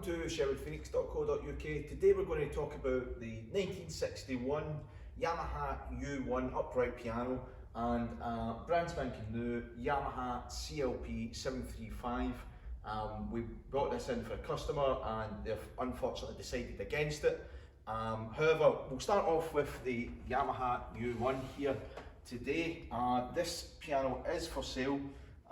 Welcome to sherwoodphoenix.co.uk. Today we're going to talk about the 1961 Yamaha U1 upright piano and brand spanking new Yamaha CLP 735. We brought this in for a customer and they've unfortunately decided against it. However, we'll start off with the Yamaha U1 here today. This piano is for sale,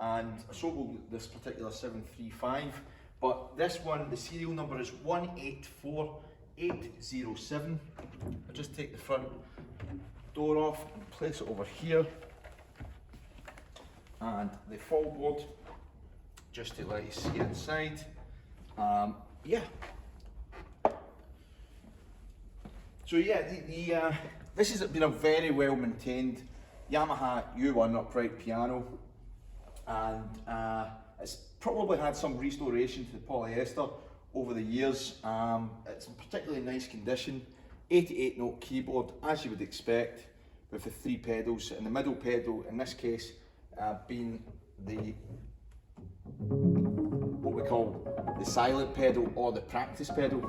and so will this particular 735. But this one, the serial number is 184807. I'll just take the front door off and place it over here. And the fall board, just to let you see inside. Yeah. So yeah, this has been a very well maintained Yamaha U1 upright piano, and it's probably had some restoration to the polyester over the years. It's in particularly nice condition. 88 note keyboard, as you would expect, with the 3 pedals, and the middle pedal in this case being the what we call the silent pedal or the practice pedal.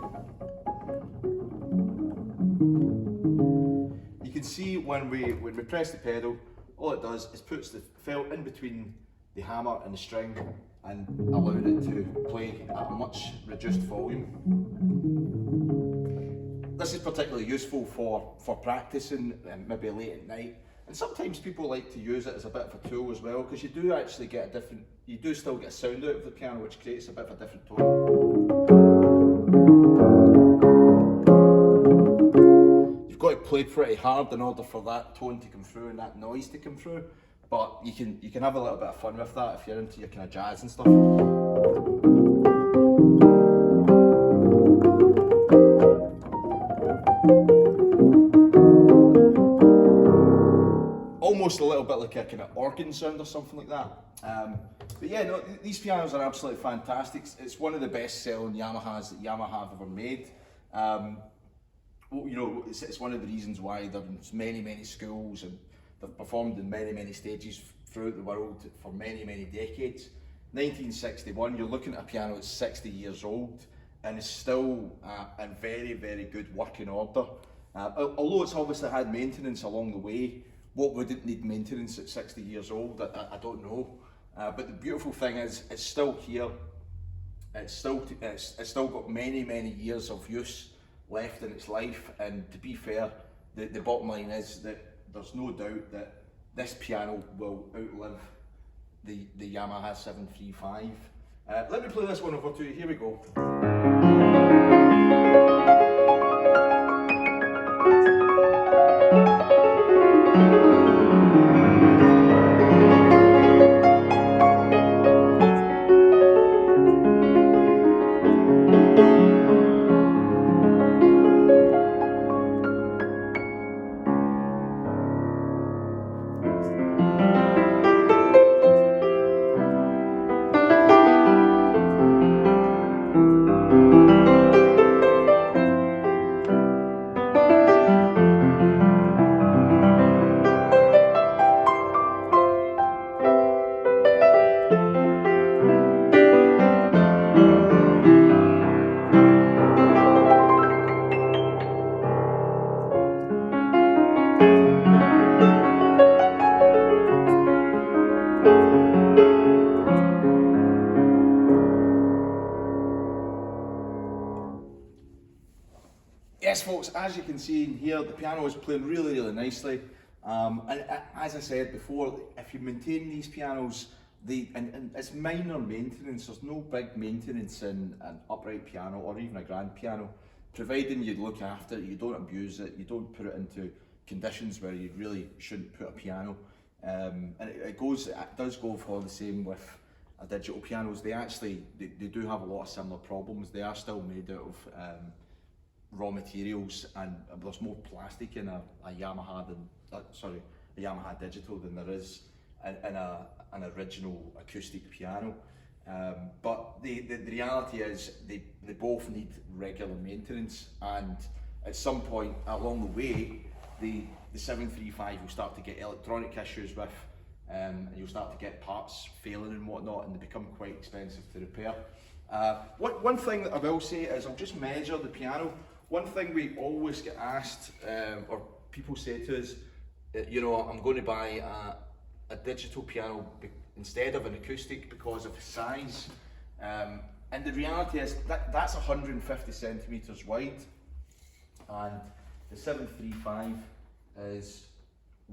You can see when we press the pedal, all it does is puts the felt in between the hammer and the string and allowed it to play at a much reduced volume. This is particularly useful for practicing, maybe late at night, and sometimes people like to use it as a bit of a tool as well, because you do actually get a different, you do still get a sound out of the piano which creates a bit of a different tone. You've got to play pretty hard in order for that tone to come through and that noise to come through. But you can have a little bit of fun with that if you're into your kind of jazz and stuff. Almost a little bit like a kind of organ sound or something like that. But yeah, no, these pianos are absolutely fantastic. It's one of the best selling Yamahas that Yamaha have ever made. You know, it's one of the reasons why there's many schools, and they've performed in many stages throughout the world for many decades. 1961, you're looking at a piano that's 60 years old and is still in very good working order. Although it's obviously had maintenance along the way. What would it need maintenance at 60 years old? I don't know. But the beautiful thing is, it's still here. It's still got many years of use left in its life, and to be fair, the bottom line is that there's no doubt that this piano will outlive the Yamaha 735. Let me play this one over to you. Here we go. Yes folks, as you can see in here, the piano is playing really nicely. And as I said before, if you maintain these pianos, and it's minor maintenance, there's no big maintenance in an upright piano or even a grand piano, providing you look after it, you don't abuse it, you don't put it into conditions where you really shouldn't put a piano. And it does go for the same with digital pianos. They do have a lot of similar problems. They are still made out of raw materials, and there's more plastic in a Yamaha digital than there is in an original acoustic piano. But the reality is they both need regular maintenance, and at some point along the way the 735 will start to get electronic issues with, and you'll start to get parts failing and whatnot, and they become quite expensive to repair. One thing that I will say is I'll just measure the piano. One thing we always get asked, or people say to us, you know, I'm going to buy a digital piano instead of an acoustic because of the size. And the reality is that's 150 centimetres wide, and the 735 is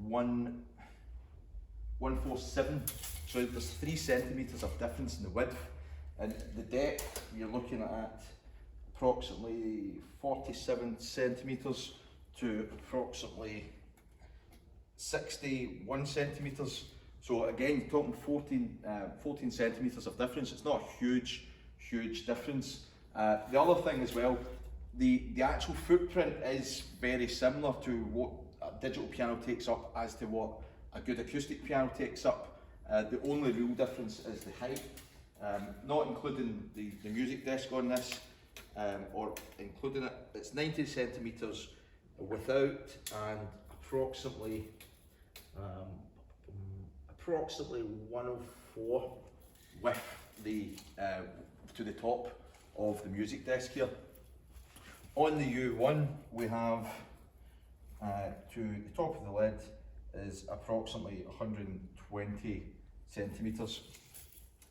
147. So there's 3 centimetres of difference in the width, and the depth you're looking at approximately 47 centimetres to approximately 61 centimetres. So again, talking 14 centimetres of difference. It's not a huge difference. The other thing as well, the actual footprint is very similar to what a digital piano takes up as to what a good acoustic piano takes up. The only real difference is the height, not including the music desk on this, or including it. It's 90 centimetres without and approximately 104 with the to the top of the music desk here. On the U1 we have to the top of the lid is approximately 120 centimetres.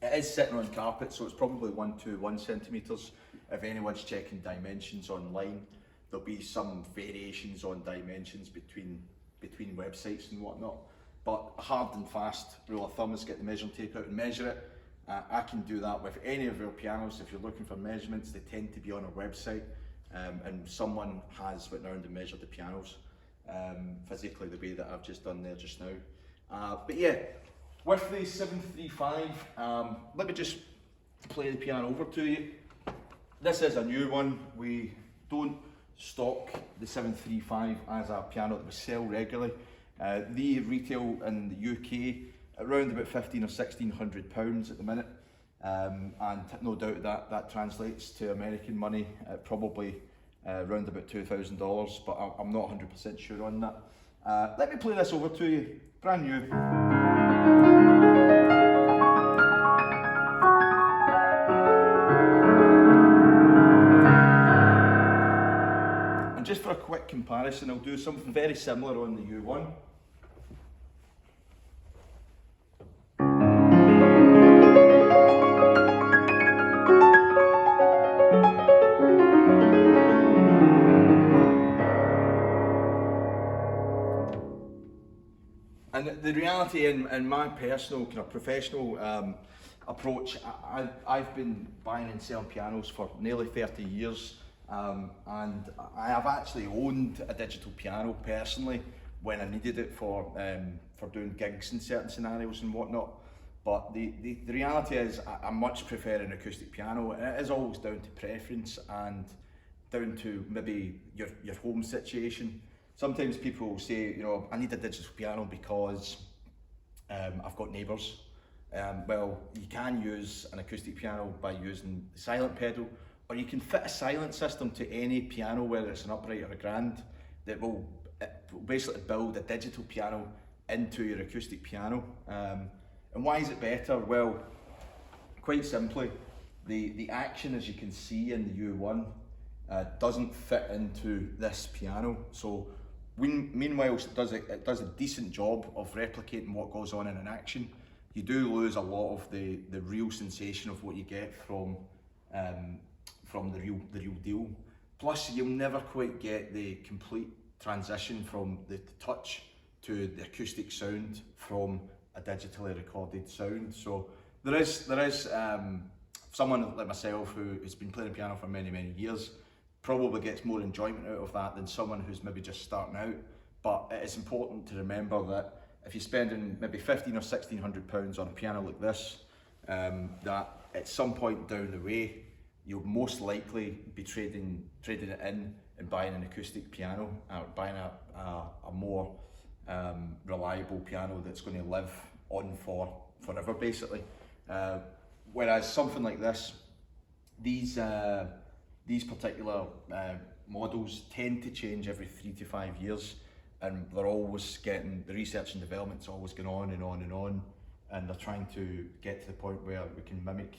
It is sitting on carpet, so it's probably 121 centimetres. If anyone's checking dimensions online, there'll be some variations on dimensions between websites and whatnot. But a hard and fast rule of thumb is get the measuring tape out and measure it. I can do that with any of our pianos. If you're looking for measurements, they tend to be on our website, and someone has went around and measured the pianos physically the way that I've just done there just now. But yeah, with the 735, let me just play the piano over to you. This is a new one. We don't stock the 735 as a piano that we sell regularly. They retail in the UK around about £1,500 or £1,600 at the minute, and no doubt that translates to American money at probably around about $2,000, but I'm not 100% sure on that. Let me play this over to you, brand new. And just for a quick comparison, I'll do something very similar on the U1. And the reality in my personal kind of professional approach, I've been buying and selling pianos for nearly 30 years, and I have actually owned a digital piano personally when I needed it for doing gigs in certain scenarios and whatnot. But the reality is I much prefer an acoustic piano, and it is always down to preference and down to maybe your home situation. Sometimes people will say, you know, I need a digital piano because I've got neighbours. Well, you can use an acoustic piano by using the silent pedal, or you can fit a silent system to any piano, whether it's an upright or a grand, that will basically build a digital piano into your acoustic piano. And why is it better? Well, quite simply, the action, as you can see in the U1, doesn't fit into this piano. So meanwhile, it does a decent job of replicating what goes on in an action. You do lose a lot of the real sensation of what you get from the real deal. Plus, you'll never quite get the complete transition from the touch to the acoustic sound from a digitally recorded sound. So there is someone like myself who has been playing piano for many years probably gets more enjoyment out of that than someone who's maybe just starting out. But it's important to remember that if you're spending maybe £1,500 or £1,600 on a piano like this, that at some point down the way, you'll most likely be trading it in and buying an acoustic piano, or buying a more reliable piano that's going to live on forever, basically. Whereas something like this, these particular models tend to change every 3 to 5 years, and they're always getting, the research and development's always going on and on and on, and they're trying to get to the point where we can mimic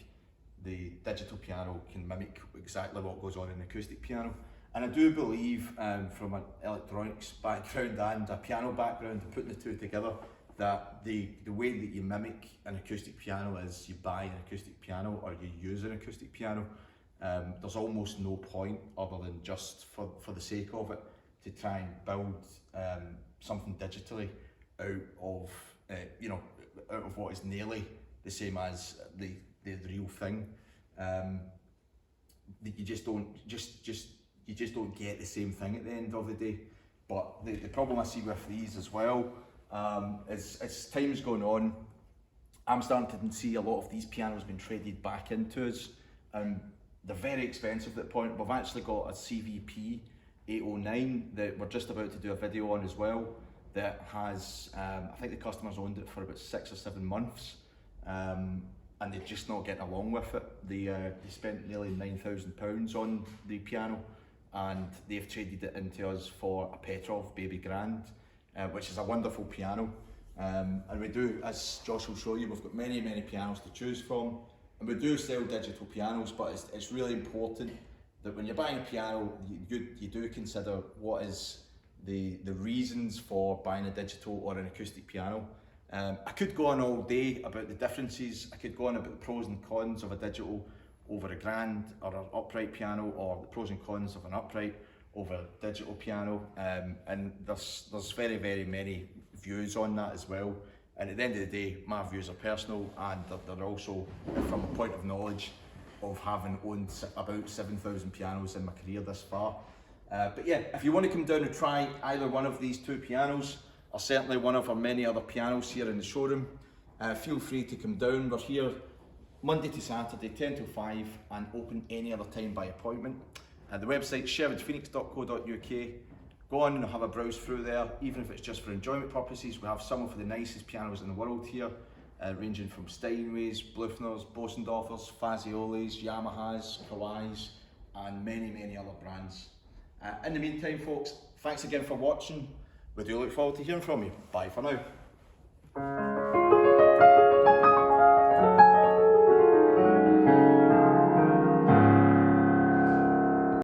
the digital piano can mimic exactly what goes on in an acoustic piano. And I do believe, from an electronics background and a piano background, putting the two together, that the way that you mimic an acoustic piano is you buy an acoustic piano or you use an acoustic piano. There's almost no point other than just for the sake of it to try and build something digitally out of out of what is nearly the same as the real thing. You just don't get the same thing at the end of the day. But the problem I see with these as well, as time's going on, I'm starting to see a lot of these pianos being traded back into us, and they're very expensive at the point. We've actually got a CVP 809 that we're just about to do a video on as well, that has, I think the customer's owned it for about 6 or 7 months, and they're just not getting along with it. They spent nearly £9,000 on the piano, and they've traded it into us for a Petrov Baby Grand, which is a wonderful piano. And we do, as Josh will show you, we've got many pianos to choose from, and we do sell digital pianos, but it's really important that when you're buying a piano, you do consider what is the reasons for buying a digital or an acoustic piano. I could go on all day about the differences. I could go on about the pros and cons of a digital over a grand or an upright piano, or the pros and cons of an upright over a digital piano, and there's very many views on that as well. And at the end of the day, my views are personal, and they're also from a point of knowledge of having owned about 7,000 pianos in my career this far. But yeah, if you want to come down and try either one of these two pianos, or certainly one of our many other pianos here in the showroom, feel free to come down. We're here Monday to Saturday, 10 till 5, and open any other time by appointment. The website sherwoodphoenix.co.uk. Go on and have a browse through there, even if it's just for enjoyment purposes. We have some of the nicest pianos in the world here, ranging from Steinways, Blufners, Bosendorfers, Faziolis, Yamahas, Kawais, and many other brands. In the meantime, folks, thanks again for watching. We do look forward to hearing from you. Bye for now.